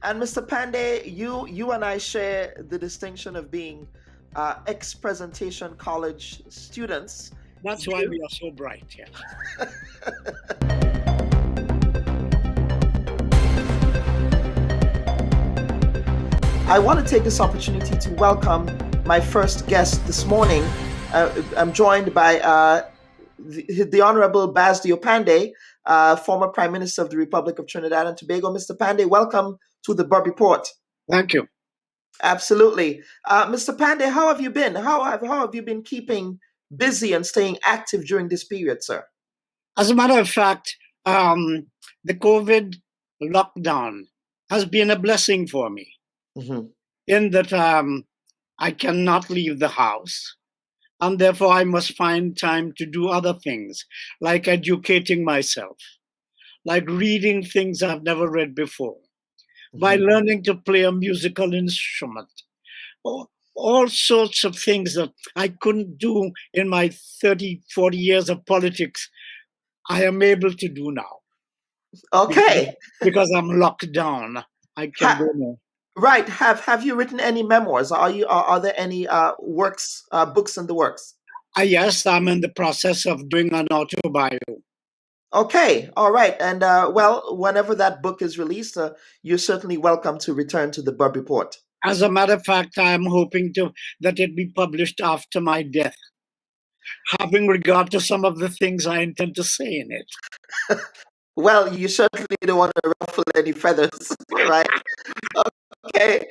And Mr. Pandey, you and I share the distinction of being ex-presentation college students. That's why You, we are so bright here. I want to take this opportunity to welcome my first guest this morning. I'm joined by the Honorable Basdeo Panday, former Prime Minister of the Republic of Trinidad and Tobago. Mr. Panday, welcome to the Bubb Report. Thank you. Absolutely. Mr. Pandey, how have you been? How have you been keeping busy and staying active during this period, sir? As a matter of fact, the COVID lockdown has been a blessing for me Mm-hmm. in that I cannot leave the house. And therefore, I must find time to do other things, like educating myself, like reading things I've never read before, by Mm-hmm. learning to play a musical instrument, all sorts of things that I couldn't do in my 30, 40 years of politics, I am able to do now Okay. because I'm locked down. I can Ha- go now. right. Have you written any memoirs? Are there any works books in the works? Yes, I'm in the process of doing an autobio. Okay. All right. And well, whenever that book is released, you're certainly welcome to return to the Bubb Report. As a matter of fact, I'm hoping that it be published after my death, having regard to some of the things I intend to say in it. Well, you certainly don't want to ruffle any feathers, right? Okay.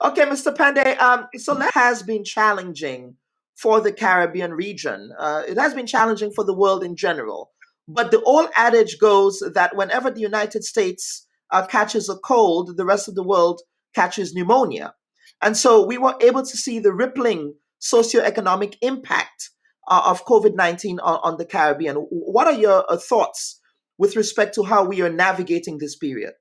Okay, Mr. Pandey. So that has been challenging for the Caribbean region. It has been challenging for the world in general. But the old adage goes that whenever the United States catches a cold, the rest of the world catches pneumonia. And so we were able to see the rippling socioeconomic impact of COVID-19 on the Caribbean. What are your thoughts with respect to how we are navigating this period?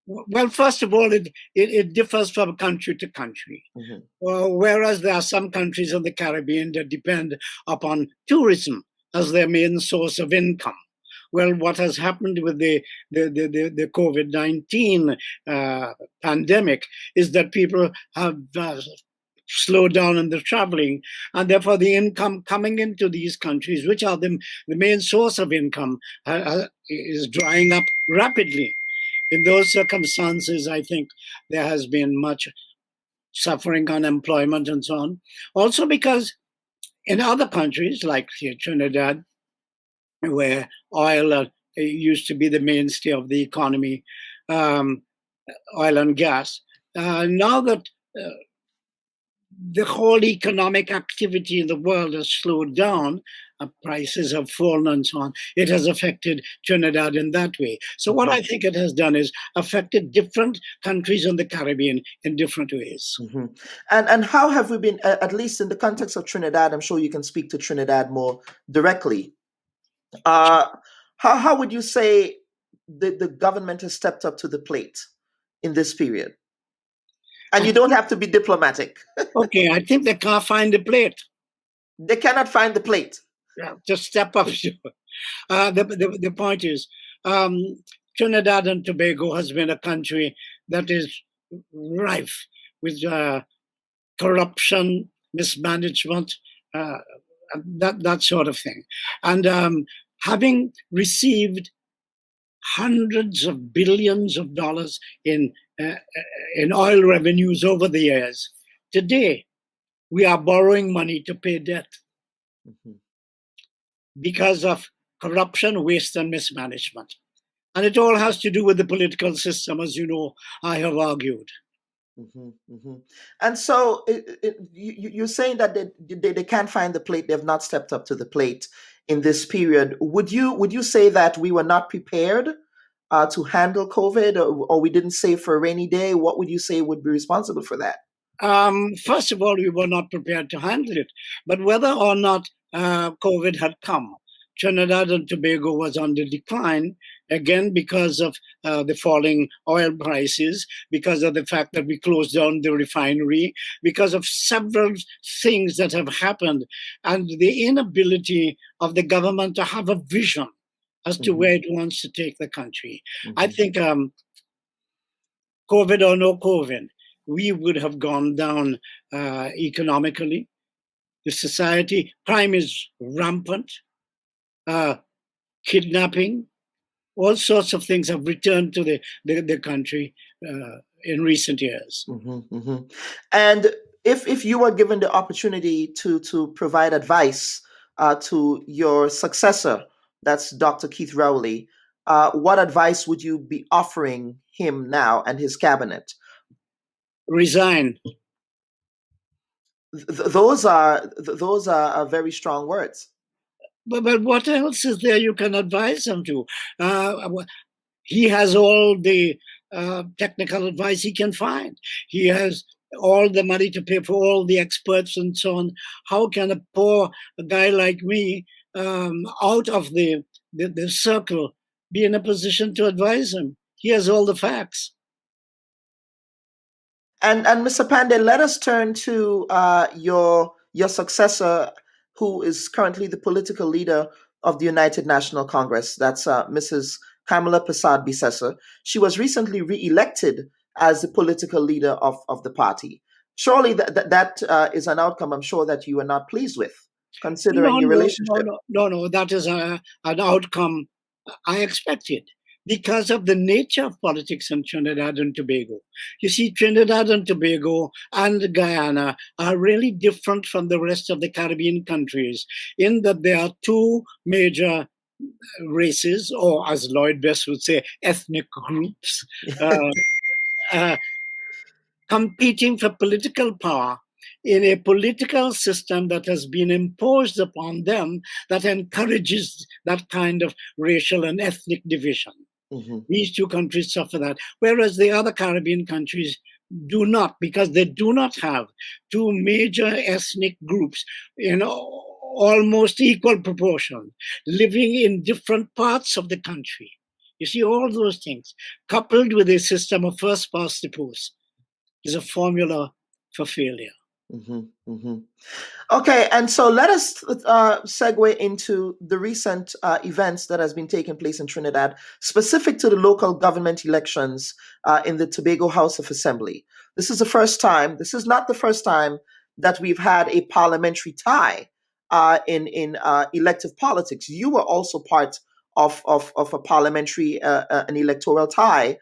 Well, first of all, it differs from country to country. Mhm. Whereas there are some countries in the Caribbean that depend upon tourism as their main source of income. Well, what has happened with the COVID-19 pandemic is that people have slowed down in the traveling, and therefore the income coming into these countries, which are the main source of income, is drying up rapidly. In those circumstances, I think there has been much suffering, unemployment, and so on. Also, because in other countries like here, Trinidad, where oil used to be the mainstay of the economy, um, oil and gas, now that the whole economic activity in the world has slowed down, prices have fallen and so on. It has affected Trinidad in that way. So what I think it has done is affected different countries in the Caribbean in different ways. Mm-hmm. And how have we been, at least in the context of Trinidad? I'm sure you can speak to Trinidad more directly. Uh, how would you say the government has stepped up to the plate in this period? And you don't have to be diplomatic. Okay, I think they can't find the plate. They cannot find the plate. Yeah, just step up. The point is, Trinidad and Tobago has been a country that is rife with corruption, mismanagement, that sort of thing. And having received hundreds of billions of dollars in oil revenues over the years, today we are borrowing money to pay debt. Mm-hmm. Because of corruption, waste, and mismanagement. And it all has to do with the political system, as you know, I have argued. Mm-hmm, mm-hmm. And so you're saying that they can't find the plate, they've not stepped up to the plate in this period. Would you say that we were not prepared to handle COVID, or we didn't save for a rainy day? What would you say would be responsible for that? First of all, we were not prepared to handle it. But whether or not COVID had come, Trinidad and Tobago was on the decline, again, because of the falling oil prices, because of the fact that we closed down the refinery, because of several things that have happened, and the inability of the government to have a vision as to where it wants to take the country. I think COVID or no COVID, we would have gone down economically. The society, crime is rampant, kidnapping, all sorts of things have returned to the country in recent years. And if you were given the opportunity to provide advice to your successor, that's Dr. Keith Rowley, what advice would you be offering him now and his cabinet? Resign. Those are very strong words. But what else is there you can advise him to? He has all the technical advice he can find. He has all the money to pay for all the experts and so on. How can a poor guy like me, out of the circle, be in a position to advise him? He has all the facts. And Mr. Panday, let us turn to your successor, who is currently the political leader of the United National Congress. That's Mrs. Kamla PersadBissessar. She was recently re-elected as the political leader of the party. Surely that is an outcome I'm sure that you are not pleased with, considering your relationship. No, that is an outcome I expected because of the nature of politics in Trinidad and Tobago. You see, Trinidad and Tobago and Guyana are really different from the rest of the Caribbean countries in that there are two major races, or as Lloyd Best would say, ethnic groups, competing for political power in a political system that has been imposed upon them that encourages that kind of racial and ethnic division. These two countries suffer that, whereas the other Caribbean countries do not, because they do not have two major ethnic groups in almost equal proportion, living in different parts of the country. You see, all those things, coupled with a system of first past the post, is a formula for failure. Okay, and so let us segue into the recent events that has been taking place in Trinidad, specific to the local government elections in the Tobago House of Assembly. This is not the first time that we've had a parliamentary tie in elective politics. You were also part of a parliamentary, an electoral tie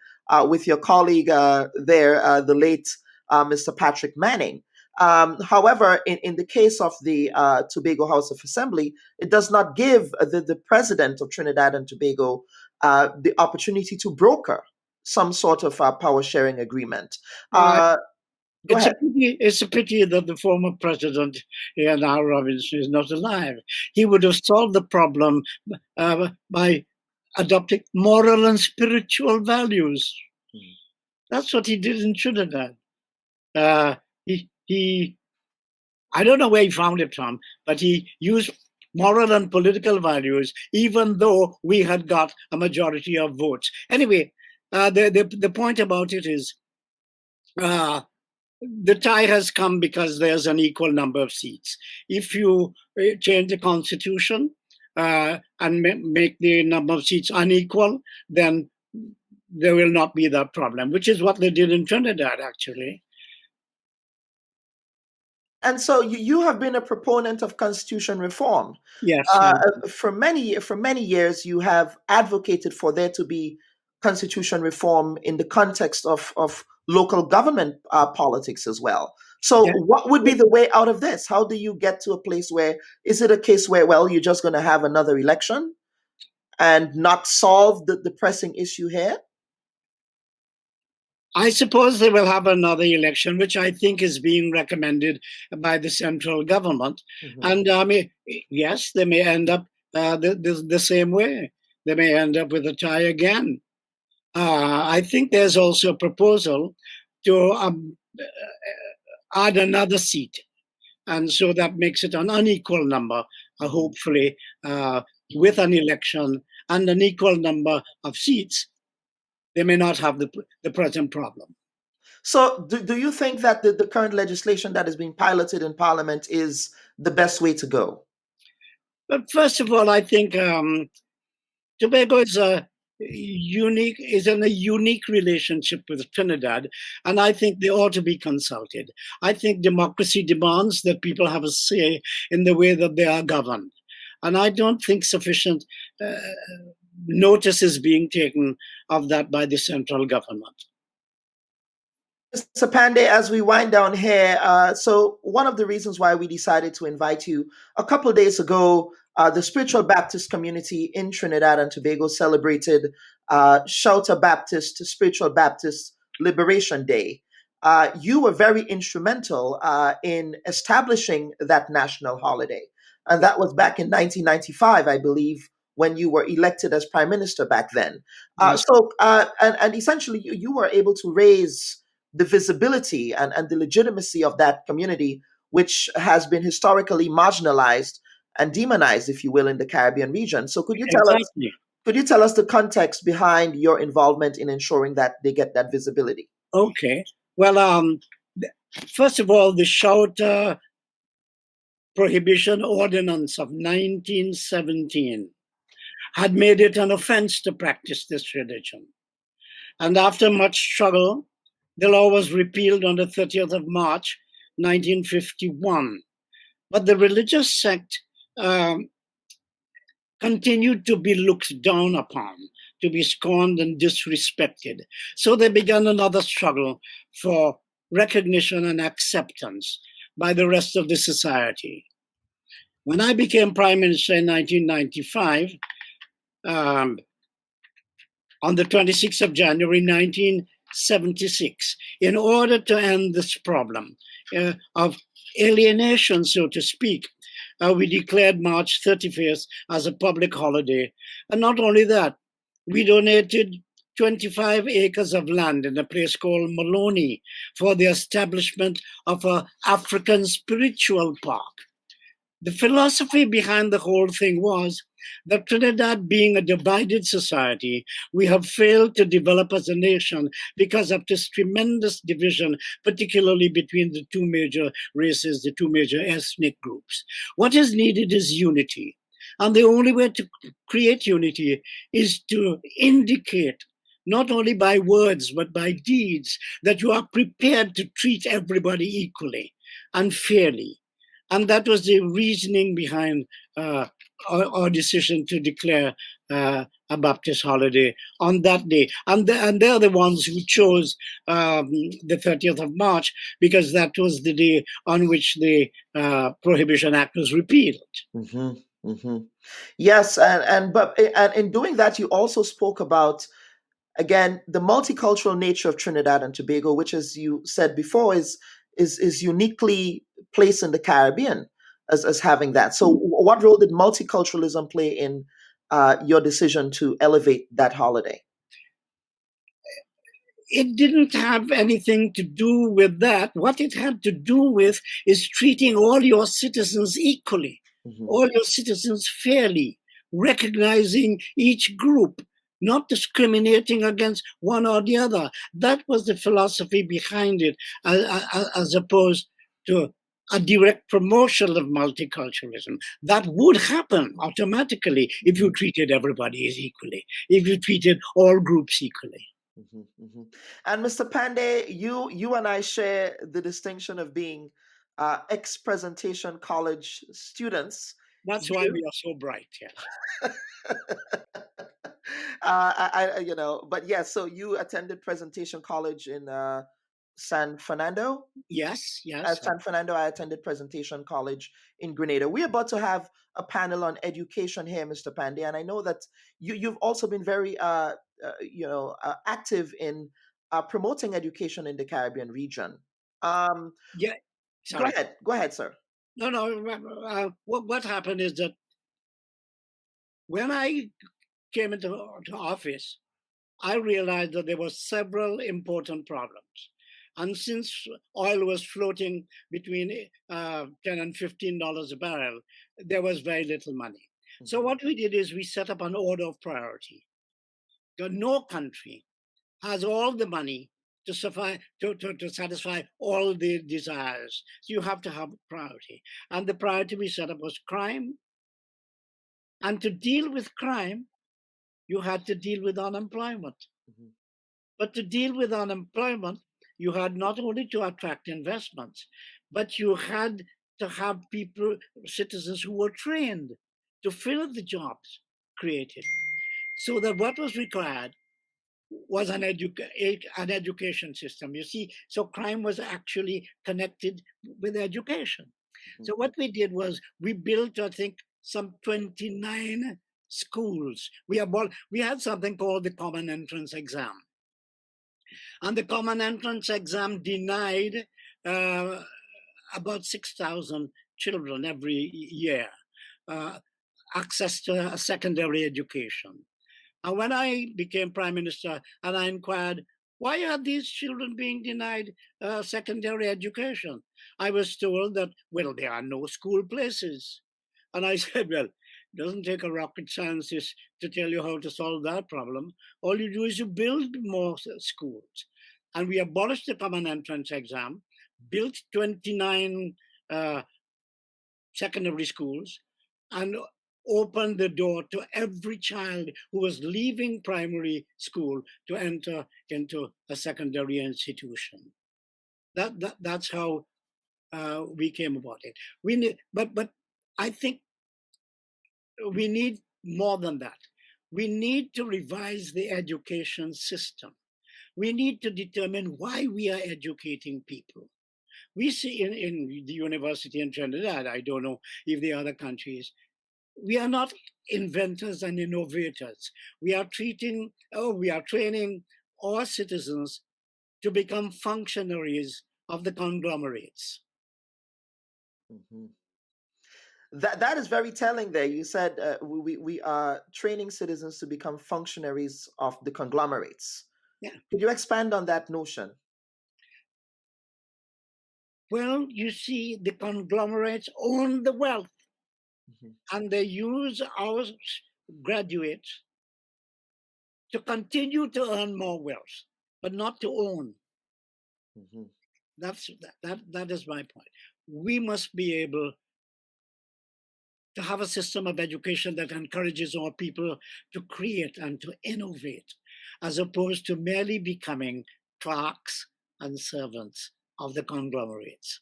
with your colleague there, the late Mr. Patrick Manning. However, in the case of the Tobago House of Assembly, it does not give the president of Trinidad and Tobago the opportunity to broker some sort of power sharing agreement. It's a pity that the former president, Ian R. Robinson, is not alive. He would have solved the problem by adopting moral and spiritual values. That's what he did in Trinidad. He I don't know where he found it from, but he used moral and political values, even though we had got a majority of votes. Anyway, the point about it is the tie has come because there's an equal number of seats. If you change the constitution and make the number of seats unequal, then there will not be that problem, which is what they did in Trinidad, actually. And so you have been a proponent of constitution reform. Yes. For many years, you have advocated for there to be constitution reform in the context of local government politics as well. So what would be the way out of this? How do you get to a place where, is it a case where, well, you're just going to have another election and not solve the pressing issue here? I suppose they will have another election, which I think is being recommended by the central government. And yes, they may end up the same way. They may end up with a tie again. I think there's also a proposal to add another seat. And so that makes it an unequal number, hopefully, with an election and an equal number of seats. They may not have the present problem. So do you think that the current legislation that is being piloted in Parliament is the best way to go? But first of all, I think Tobago is a in a unique relationship with Trinidad, and I think they ought to be consulted. I think democracy demands that people have a say in the way that they are governed, and I don't think sufficient notice is being taken of that by the central government. Mr. Pandey, as we wind down here, so one of the reasons why we decided to invite you a couple of days ago, the Spiritual Baptist community in Trinidad and Tobago celebrated Shelter Baptist, Spiritual Baptist Liberation Day. You were very instrumental in establishing that national holiday. And that was back in 1995, I believe, when you were elected as prime minister back then. Yes. And essentially, you were able to raise the visibility and the legitimacy of that community, which has been historically marginalized and demonized, if you will, in the Caribbean region. So Exactly. could you tell us the context behind your involvement in ensuring that they get that visibility? Okay. Well, first of all, the shelter prohibition ordinance of 1917 had made it an offense to practice this religion. And after much struggle, the law was repealed on the 30th of March, 1951. But the religious sect continued to be looked down upon, to be scorned and disrespected. So they began another struggle for recognition and acceptance by the rest of the society. When I became prime minister in 1995, on the 26th of January 1976, in order to end this problem of alienation, so to speak, we declared March 31st as a public holiday. And not only that, we donated 25 acres of land in a place called Maloney for the establishment of an African spiritual park. The philosophy behind the whole thing was that Trinidad, being a divided society, we have failed to develop as a nation because of this tremendous division, particularly between the two major races, the two major ethnic groups. What is needed is unity. And the only way to create unity is to indicate, not only by words, but by deeds, that you are prepared to treat everybody equally and fairly. And that was the reasoning behind our decision to declare a Baptist holiday on that day. And they're the ones who chose the 30th of March because that was the day on which the Prohibition Act was repealed. Mm-hmm, mm-hmm. Yes, and in doing that, you also spoke about, again, the multicultural nature of Trinidad and Tobago, which, as you said before, is uniquely placed in the Caribbean as having that. So, what role did multiculturalism play in your decision to elevate that holiday? It didn't have anything to do with that. What it had to do with is treating all your citizens equally, all your citizens fairly, recognizing each group, not discriminating against one or the other. That was the philosophy behind it, as opposed to a direct promotion of multiculturalism. That would happen automatically if you treated everybody as equally, if you treated all groups equally. Mm-hmm, mm-hmm. And Mr. Pandey, you and I share the distinction of being ex-presentation college students. That's why we are so bright. Yeah. But yes. So you attended presentation college in San Fernando. Yes. At San Fernando, I attended presentation college in Grenada. We're about to have a panel on education here, Mr. Pandey, and I know that you've also been very active in promoting education in the Caribbean region. Yeah. Sorry. Go ahead, sir. No. What happened is that when I came into office, I realized that there were several important problems. And since oil was floating between $10 and $15 a barrel, there was very little money. Mm-hmm. So what we did is we set up an order of priority. No country has all the money to satisfy all the desires. So you have to have priority. And the priority we set up was crime. And to deal with crime, you had to deal with unemployment. Mhm. But to deal with unemployment, you had not only to attract investments, but you had to have people, citizens who were trained to fill the jobs created. So that what was required was an education system. You see, so crime was actually connected with education. So what we did was we built, I think, some 29 schools. We had something called the Common Entrance Exam. And the Common Entrance Exam denied about 6,000 children every year access to a secondary education. And when I became Prime Minister and I inquired, why are these children being denied secondary education? I was told that, well, there are no school places. And I said, well, it doesn't take a rocket scientist to tell you how to solve that problem. All you do is you build more schools. And we abolished the Common Entrance Exam, built 29 secondary schools, and opened the door to every child who was leaving primary school to enter into a secondary institution. That's how we came about it. But I think we need more than that. We need to revise the education system. We need to determine why we are educating people. We see in the university in Trinidad, I don't know if the other countries, we are not inventors and innovators. We are training our citizens to become functionaries of the conglomerates. Mm-hmm. That is very telling there. You said we are training citizens to become functionaries of the conglomerates. Yeah. Could you expand on that notion? Well, you see, the conglomerates own the wealth, and they use our graduates to continue to earn more wealth, but not to own. That is my point. We must be able to have a system of education that encourages our people to create and to innovate, as opposed to merely becoming clerks and servants of the conglomerates.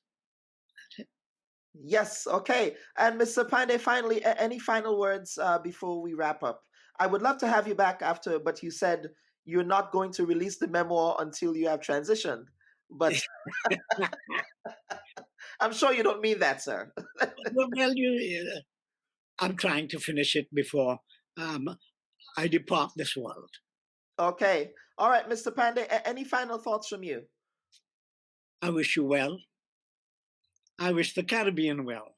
Yes, okay. And Mr. Pandey, finally, any final words before we wrap up? I would love to have you back after, but you said you're not going to release the memoir until you have transitioned. But I'm sure you don't mean that, sir. Well, I'm trying to finish it before I depart this world. Okay. All right, Mr. Pandey, any final thoughts from you? I wish you well. I wish the Caribbean well.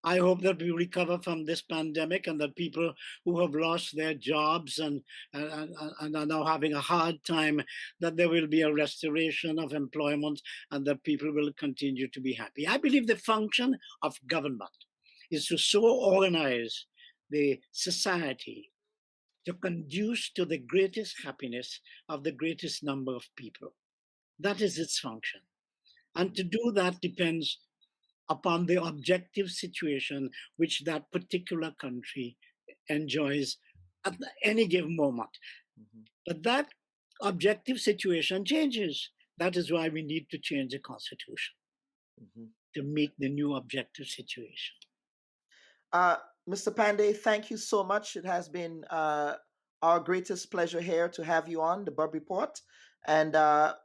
I hope that we recover from this pandemic and that people who have lost their jobs and are now having a hard time, that there will be a restoration of employment and that people will continue to be happy. I believe the function of government is to so organize the society to conduce to the greatest happiness of the greatest number of people. That is its function. And to do that depends upon the objective situation which that particular country enjoys at any given moment. But that objective situation changes. That is why we need to change the constitution to meet the new objective situation. Mr. Pandey, thank you so much. It has been our greatest pleasure here to have you on the Bubb Report, and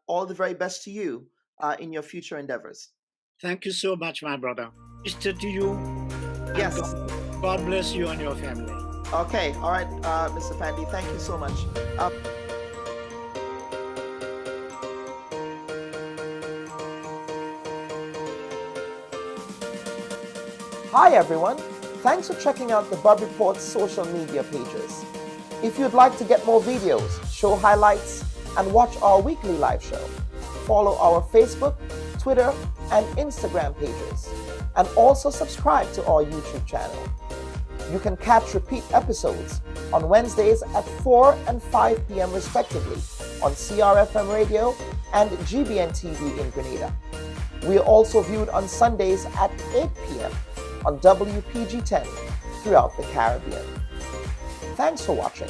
all the very best to you in your future endeavors. Thank you so much, my brother. Mr. to you. Yes. God bless you and your family. Okay. All right, Mr. Pandey, thank you so much. Hi, everyone. Thanks for checking out the Bubb Report's social media pages. If you'd like to get more videos, show highlights, and watch our weekly live show, follow our Facebook, Twitter, and Instagram pages, and also subscribe to our YouTube channel. You can catch repeat episodes on Wednesdays at 4 and 5 p.m. respectively on CRFM Radio and GBN TV in Grenada. We are also viewed on Sundays at 8 p.m. on WPG 10 throughout the Caribbean. Thanks for watching.